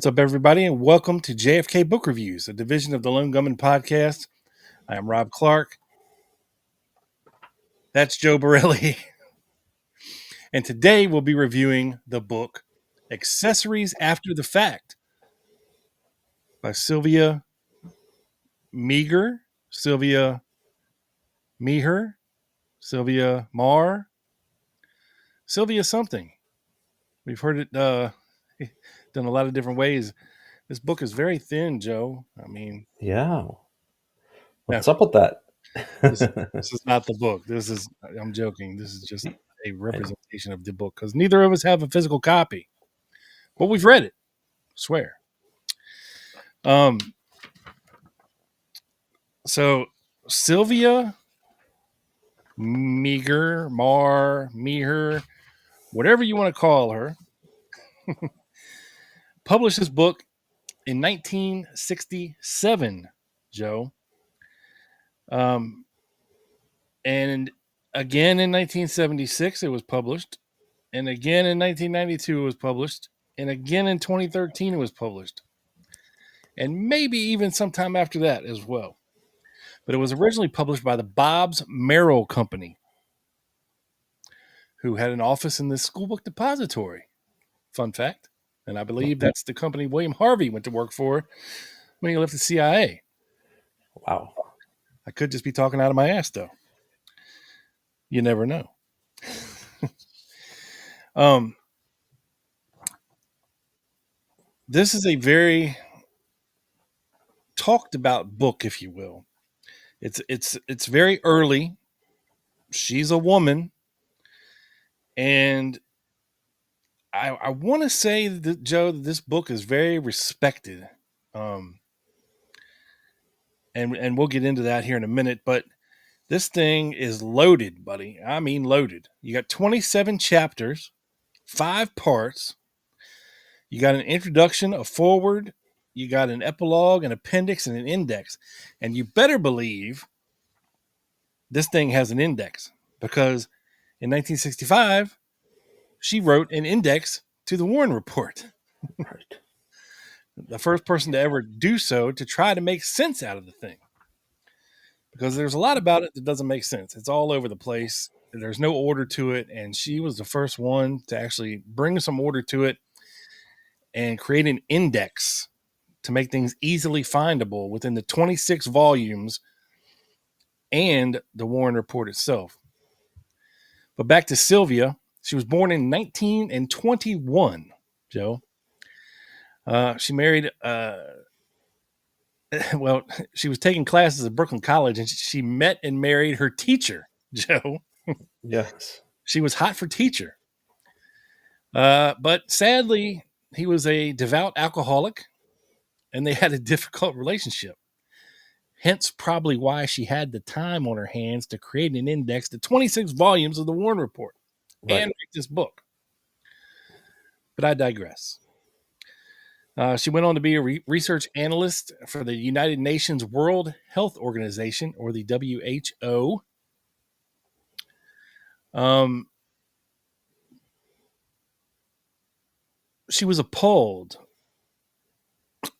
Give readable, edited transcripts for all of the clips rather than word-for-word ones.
What's up, everybody, and welcome to JFK Book Reviews, a division of the Lone Gunman podcast. I am Rob Clark. That's Joe Borelli. And today we'll be reviewing the book Accessories After the Fact by Sylvia Meagher, Sylvia Marr, Sylvia something. We've heard it done a lot of different ways. This book is very thin, Joe. I mean, Yeah. no, What's up with that? this is not the book. I'm joking. This is just a representation of the book because neither of us have a physical copy, but we've read it. I swear. So Sylvia Meagher, whatever you want to call her, published this book in 1967, Joe. And again in 1976 it was published, and again in 1992 it was published, and again in 2013 it was published, and maybe even sometime after that as well. But it was originally published by the Bobbs Merrill Company, who had an office in the school book depository. Fun fact. And I believe that's the company William Harvey went to work for when he left the CIA. Wow. I could just be talking out of my ass, though. You never know. This is a very talked about book, if you will. It's very early. She's a woman, and I want to say that, Joe, that this book is very respected. And we'll get into that here in a minute, but this thing is loaded, buddy. I mean loaded. You got 27 chapters, 5 parts. You got an introduction, a foreword, you got an epilogue, an appendix, and an index. And you better believe this thing has an index, because in 1965, she wrote an index to the Warren Report. Right. The first person to ever do so, to try to make sense out of the thing. Because there's a lot about it that doesn't make sense. It's all over the place. There's no order to it. And she was the first one to actually bring some order to it and create an index to make things easily findable within the 26 volumes and the Warren Report itself. But back to Sylvia. She was born in 1921, Joe. She married, she was taking classes at Brooklyn College, and she met and married her teacher, Joe. Yes. She was hot for teacher. But sadly, he was a devout alcoholic, and they had a difficult relationship. Hence, probably why she had the time on her hands to create an index to 26 volumes of the Warren Report and write this book. But I digress. She went on to be a research analyst for the United Nations World Health Organization, or the WHO. She was appalled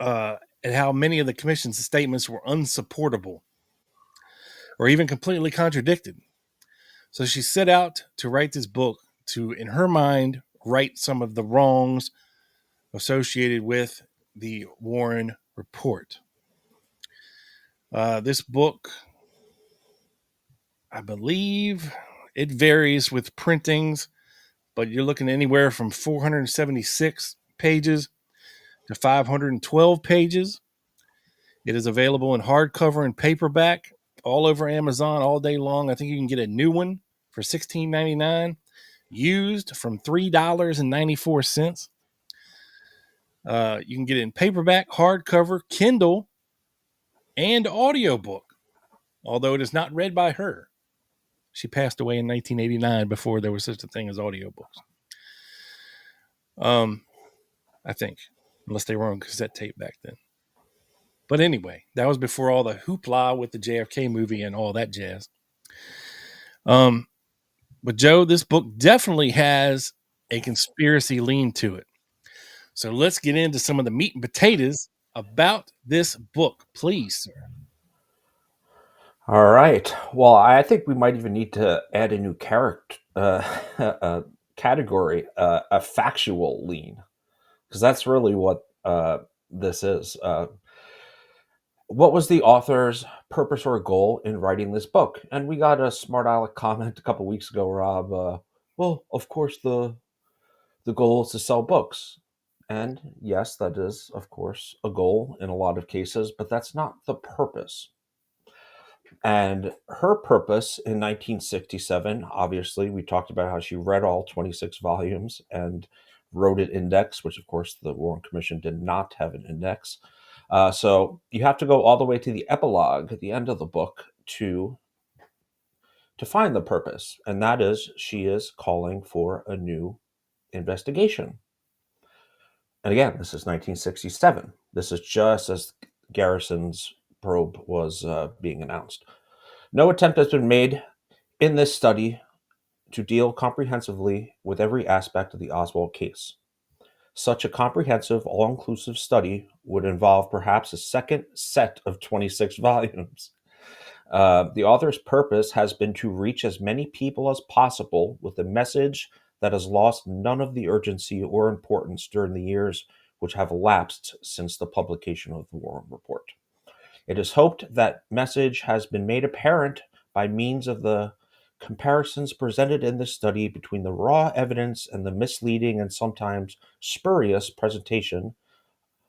at how many of the commission's statements were unsupportable or even completely contradicted. So she set out to write this book to, in her mind, right some of the wrongs associated with the Warren Report. This book, I believe it varies with printings, but you're looking anywhere from 476 pages to 512 pages. It is available in hardcover and paperback all over Amazon all day long. I think you can get a new one for $16.99, used from $3.94. You can get it in paperback, hardcover, Kindle, and audiobook, although it is not read by her. She passed away in 1989 before there was such a thing as audiobooks. I think, unless they were on cassette tape back then. But anyway, that was before all the hoopla with the JFK movie and all that jazz. But Joe, this book definitely has a conspiracy lean to it. So let's get into some of the meat and potatoes about this book, please, sir. All right. Well, I think we might even need to add a new character category, a factual lean, because that's really what this is. What was the author's purpose or goal in writing this book? And we got a smart aleck comment a couple weeks ago, Rob. Well, of course the goal is to sell books. And yes, that is, of course, a goal in a lot of cases, but that's not the purpose. And her purpose in 1967, obviously, we talked about how she read all 26 volumes and wrote an index, which, of course, the Warren Commission did not have an index. So you have to go all the way to the epilogue at the end of the book to find the purpose. And that is, she is calling for a new investigation. And again, this is 1967. This is just as Garrison's probe was being announced. No attempt has been made in this study to deal comprehensively with every aspect of the Oswald case. Such a comprehensive, all-inclusive study would involve perhaps a second set of 26 volumes. The author's purpose has been to reach as many people as possible with a message that has lost none of the urgency or importance during the years which have elapsed since the publication of the Warren Report. It is hoped that message has been made apparent by means of the comparisons presented in this study between the raw evidence and the misleading and sometimes spurious presentation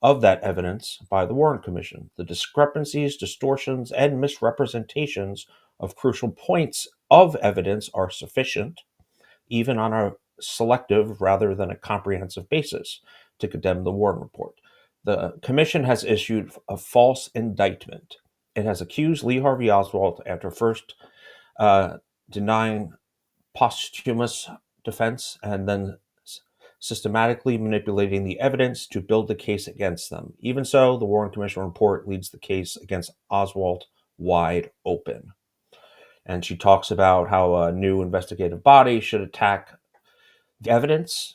of that evidence by the Warren Commission. The discrepancies, distortions, and misrepresentations of crucial points of evidence are sufficient, even on a selective rather than a comprehensive basis, to condemn the Warren Report. The Commission has issued a false indictment. It has accused Lee Harvey Oswald after first denying posthumous defense and then systematically manipulating the evidence to build the case against them. Even so, the Warren Commission report leaves the case against Oswald wide open. And she talks about how a new investigative body should attack the evidence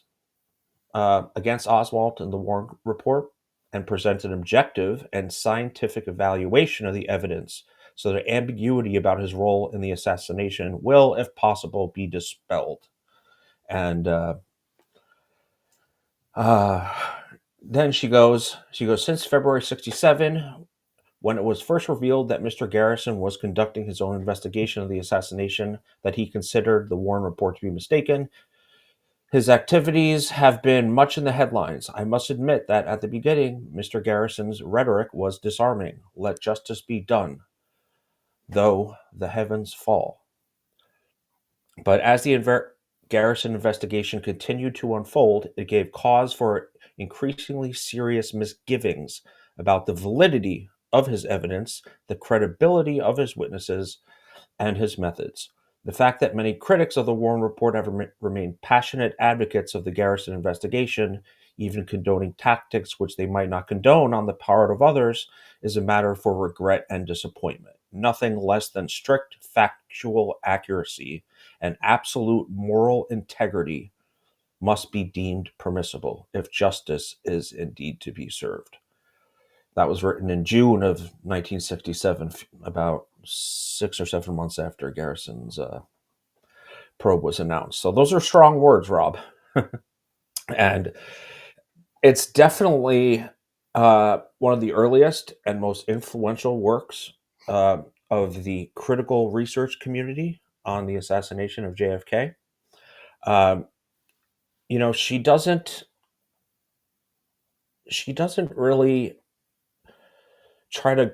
against Oswald in the Warren report and present an objective and scientific evaluation of the evidence so that ambiguity about his role in the assassination will, if possible, be dispelled. And then she goes, since February 67, when it was first revealed that Mr. Garrison was conducting his own investigation of the assassination, that he considered the Warren report to be mistaken, his activities have been much in the headlines. I must admit that at the beginning, Mr. Garrison's rhetoric was disarming. Let justice be done, though the heavens fall. But as the Garrison investigation continued to unfold, it gave cause for increasingly serious misgivings about the validity of his evidence, the credibility of his witnesses, and his methods. The fact that many critics of the Warren Report have remained passionate advocates of the Garrison investigation, even condoning tactics which they might not condone on the part of others, is a matter for regret and disappointment. Nothing less than strict factual accuracy and absolute moral integrity must be deemed permissible if justice is indeed to be served. That was written in June of 1967, about 6 or 7 months after Garrison's probe was announced. So those are strong words, Rob. And it's definitely one of the earliest and most influential works of the critical research community on the assassination of JFK. She doesn't really try to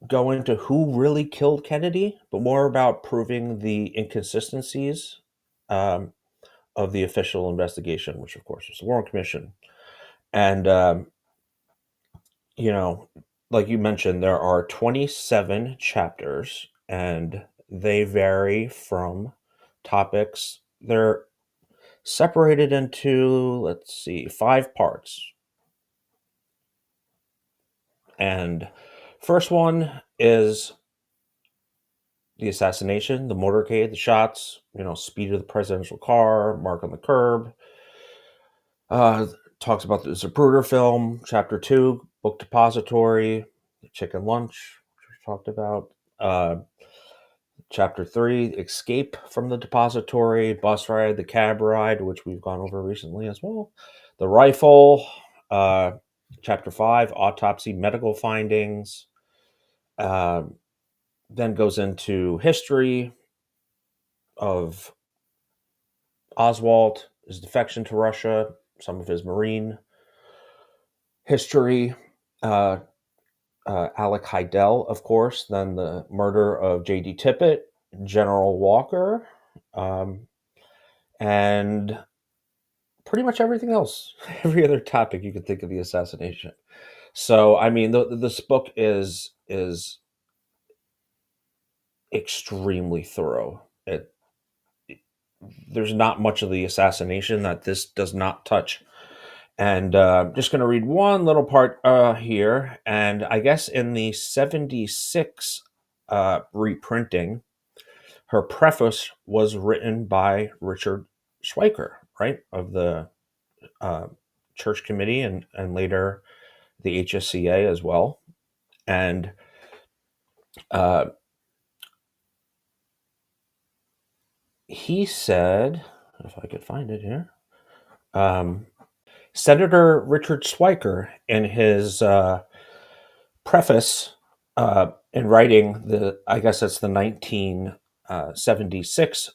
go into who really killed Kennedy, but more about proving the inconsistencies um, of the official investigation, which of course was the Warren Commission. And like you mentioned, there are 27 chapters, and they vary from topics. They're separated into, let's see, 5 parts. And first one is the assassination, the motorcade, the shots, speed of the presidential car, mark on the curb. talks about the Zapruder film, Chapter 2, Book Depository, the Chicken Lunch, which we talked about. Chapter 3, Escape from the Depository, Bus Ride, the Cab Ride, which we've gone over recently as well. The Rifle, Chapter 5, Autopsy, Medical Findings. Then goes into history of Oswald, his defection to Russia, some of his Marine history, Alec Heidel, of course, then the murder of J.D. Tippit, General Walker, and pretty much everything else, every other topic you could think of the assassination. So, I mean, this book is extremely thorough. There's not much of the assassination that this does not touch. And just going to read one little part here. And I guess in the 76 reprinting, her preface was written by Richard Schweiker, right, of the Church Committee and later the HSCA as well. And he said, if I could find it here, Senator Richard Schweiker, in his preface in writing I guess it's the 1976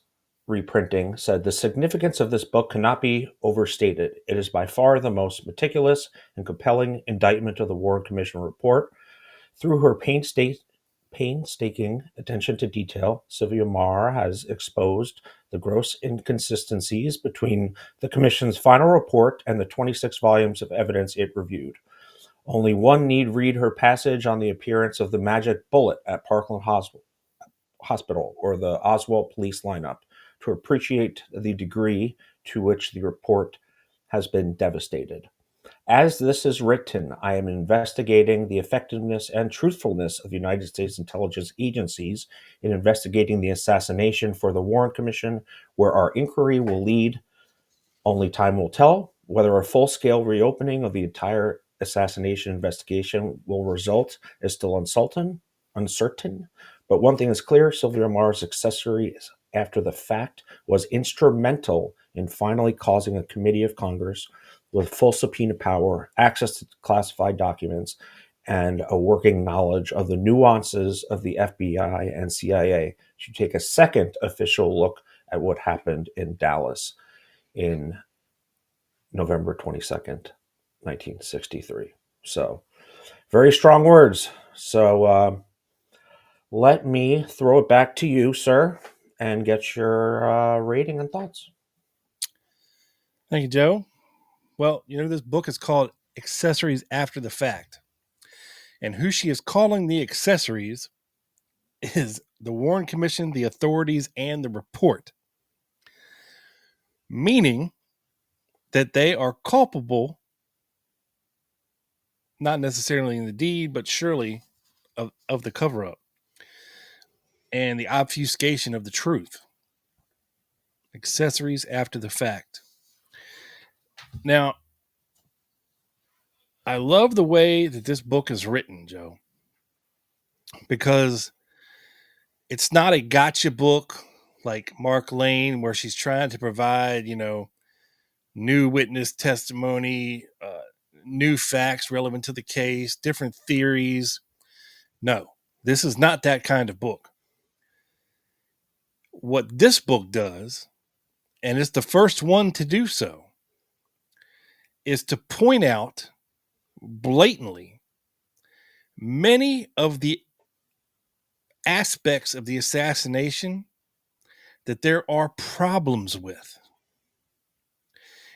reprinting, said the significance of this book cannot be overstated. It is by far the most meticulous and compelling indictment of the Warren Commission report. Through her painstaking attention to detail, Sylvia Meagher has exposed the gross inconsistencies between the Commission's final report and the 26 volumes of evidence it reviewed. Only one need read her passage on the appearance of the magic bullet at Parkland Hospital or the Oswald police lineup to appreciate the degree to which the report has been devastated. As this is written, I am investigating the effectiveness and truthfulness of United States intelligence agencies in investigating the assassination for the Warren Commission, where our inquiry will lead. Only time will tell whether a full-scale reopening of the entire assassination investigation will result is still uncertain. But one thing is clear, Sylvia Meagher's accessory after the fact was instrumental in finally causing a committee of Congress with full subpoena power, access to classified documents, and a working knowledge of the nuances of the FBI and CIA to take a second official look at what happened in Dallas in November 22nd, 1963. So, very strong words. So, let me throw it back to you, sir, and get your rating and thoughts. Thank you, Joe. Well, this book is called Accessories After the Fact. And who she is calling the accessories is the Warren Commission, the authorities, and the report. Meaning that they are culpable, not necessarily in the deed, but surely of the cover up and the obfuscation of the truth. Accessories after the fact. Now, I love the way that this book is written, Joe, because it's not a gotcha book like Mark Lane, where she's trying to provide, new witness testimony, new facts relevant to the case, different theories. No, this is not that kind of book. What this book does, and it's the first one to do so, is to point out blatantly many of the aspects of the assassination that there are problems with.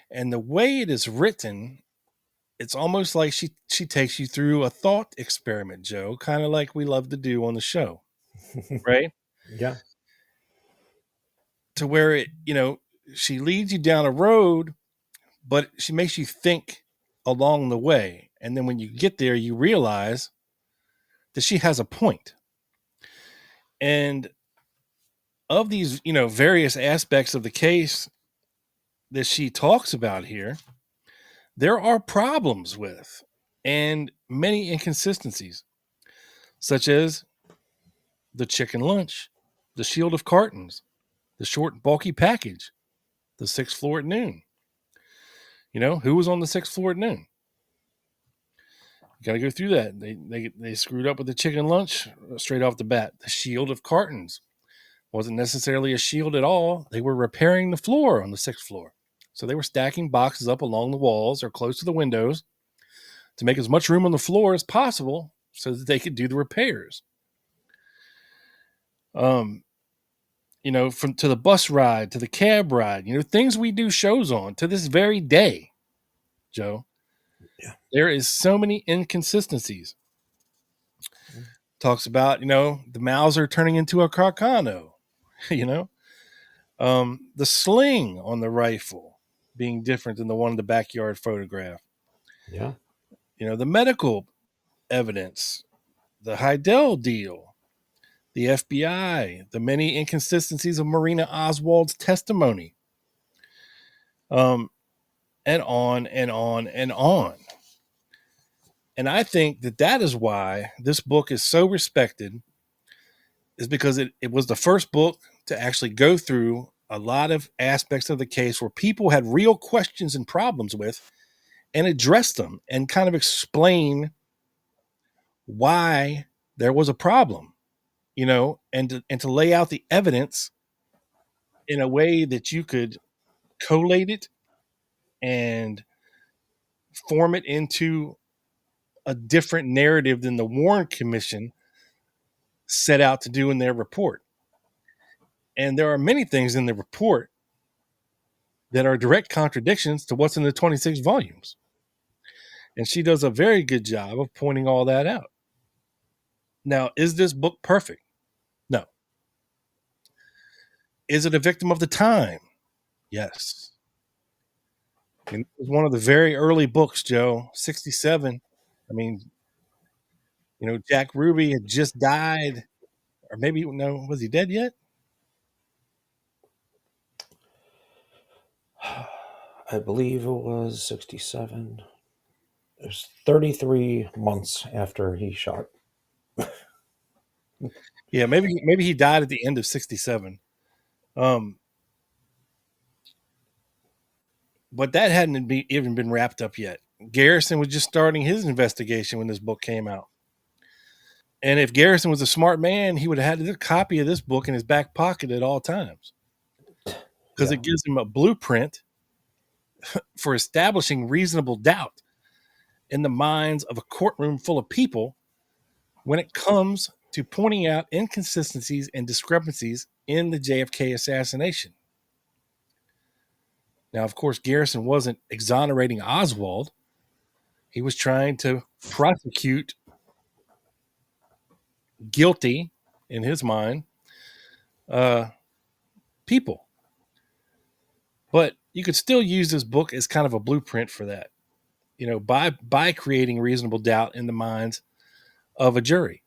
And the way it is written, it's almost like she takes you through a thought experiment, Joe, kind of like we love to do on the show, right? Yeah. To where she leads you down a road, but she makes you think along the way. And then when you get there, you realize that she has a point. And of these, various aspects of the case that she talks about here, there are problems with and many inconsistencies, such as the chicken lunch, the shield of cartons, the short, bulky package, the sixth floor at noon. Who was on the sixth floor at noon? You got to go through that. They screwed up with the chicken lunch straight off the bat. The shield of cartons wasn't necessarily a shield at all. They were repairing the floor on the sixth floor. So they were stacking boxes up along the walls or close to the windows to make as much room on the floor as possible so that they could do the repairs. From to the bus ride, to the cab ride, things we do shows on to this very day, Joe. Yeah. There is so many inconsistencies. Talks about, the Mauser turning into a Carcano, the sling on the rifle being different than the one in the backyard photograph. Yeah. The medical evidence, the Heidel deal, the FBI, the many inconsistencies of Marina Oswald's testimony, and on and on and on. And I think that is why this book is so respected, is because it was the first book to actually go through a lot of aspects of the case where people had real questions and problems with and address them and kind of explain why there was a problem, and to lay out the evidence in a way that you could collate it and form it into a different narrative than the Warren Commission set out to do in their report. And there are many things in the report that are direct contradictions to what's in the 26 volumes. And she does a very good job of pointing all that out. Now, is this book perfect? No. Is it a victim of the time? Yes. And it was one of the very early books, Joe, 67. I mean, Jack Ruby had just died, or maybe, no, was he dead yet? I believe it was 67. It was 33 months after he shot. Yeah, maybe he died at the end of 67. But that hadn't even been wrapped up yet. Garrison was just starting his investigation when this book came out. And if Garrison was a smart man, he would have had a copy of this book in his back pocket at all times, because it gives him a blueprint for establishing reasonable doubt in the minds of a courtroom full of people when it comes to pointing out inconsistencies and discrepancies in the JFK assassination. Now, of course, Garrison wasn't exonerating Oswald. He was trying to prosecute guilty, in his mind, people. But you could still use this book as kind of a blueprint for that, by creating reasonable doubt in the minds of a jury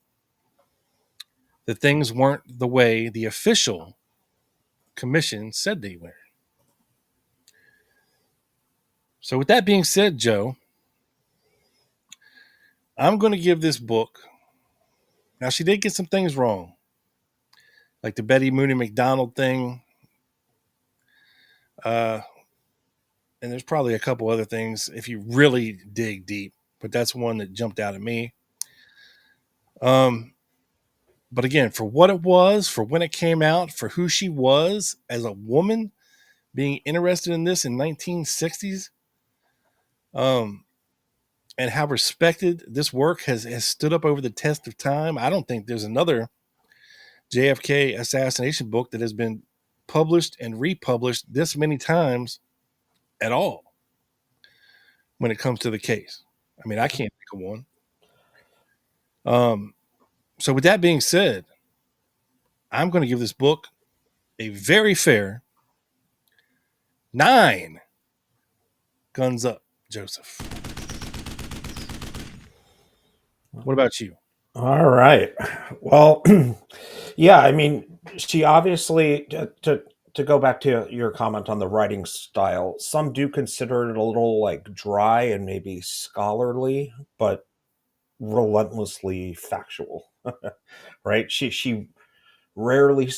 that things weren't the way the official commission said they were. So with that being said, Joe, I'm going to give this book. Now, she did get some things wrong, like the Betty Mooney McDonald thing. And there's probably a couple other things if you really dig deep, but that's one that jumped out at me. But again, for what it was, for when it came out, for who she was as a woman being interested in this in 1960s, and how respected this work has stood up over the test of time. I don't think there's another JFK assassination book that has been published and republished this many times at all when it comes to the case. I mean, I can't think of one. So with that being said, I'm going to give this book a very fair 9 guns up, Joseph. What about you? All right. Well, yeah, I mean, she obviously, to to go back to your comment on the writing style, some do consider it a little like dry and maybe scholarly, but relentlessly factual. Right? She rarely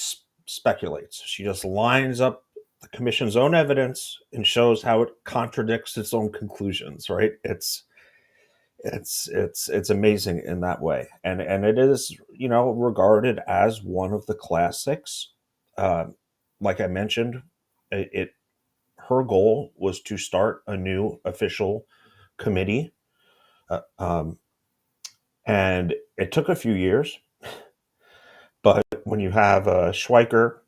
speculates. She just lines up the commission's own evidence and shows how it contradicts its own conclusions. Right? It's amazing in that way, and it is, regarded as one of the classics. Uh, like I mentioned, it her goal was to start a new official committee, uh, um, and it took a few years. But when you have Schweiker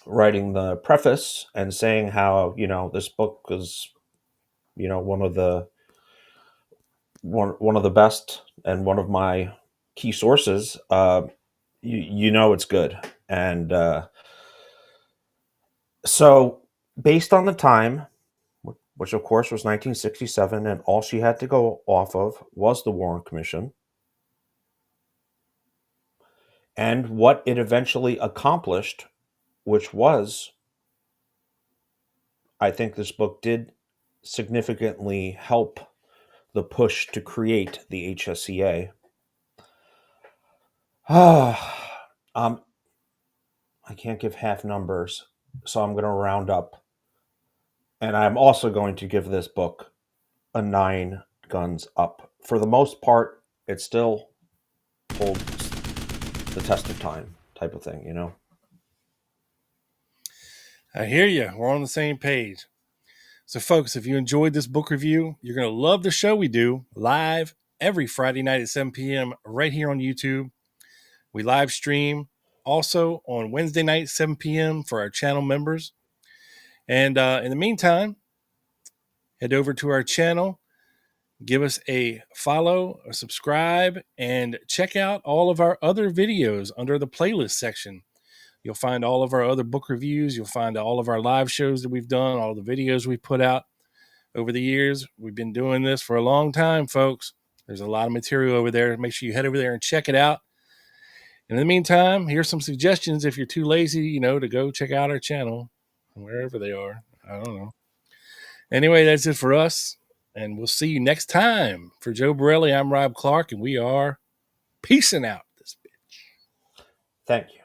writing the preface and saying how this book is one of the one of the best and one of my key sources, you know it's good. And so, based on the time, which of course was 1967, and all she had to go off of was the Warren Commission and what it eventually accomplished, which was, I think this book did significantly help the push to create the HSCA. um, I can't give half numbers, so I'm going to round up. And I'm also going to give this book a 9 guns up. For the most part, it still holds the test of time, type of thing, I hear you. We're on the same page. So, folks, if you enjoyed this book review, you're going to love the show we do live every Friday night at 7 p.m. right here on YouTube. We live stream also on Wednesday night, 7 p.m. for our channel members. And in the meantime, head over to our channel, give us a follow, a subscribe, and check out all of our other videos under the playlist section. You'll find all of our other book reviews. You'll find all of our live shows that we've done, all the videos we've put out over the years. We've been doing this for a long time, folks. There's a lot of material over there. Make sure you head over there and check it out. In the meantime, here's some suggestions if you're too lazy, to go check out our channel, wherever they are. I don't know. Anyway, that's it for us. And we'll see you next time. For Joe Borelli, I'm Rob Clark, and we are peacing out. Thank you.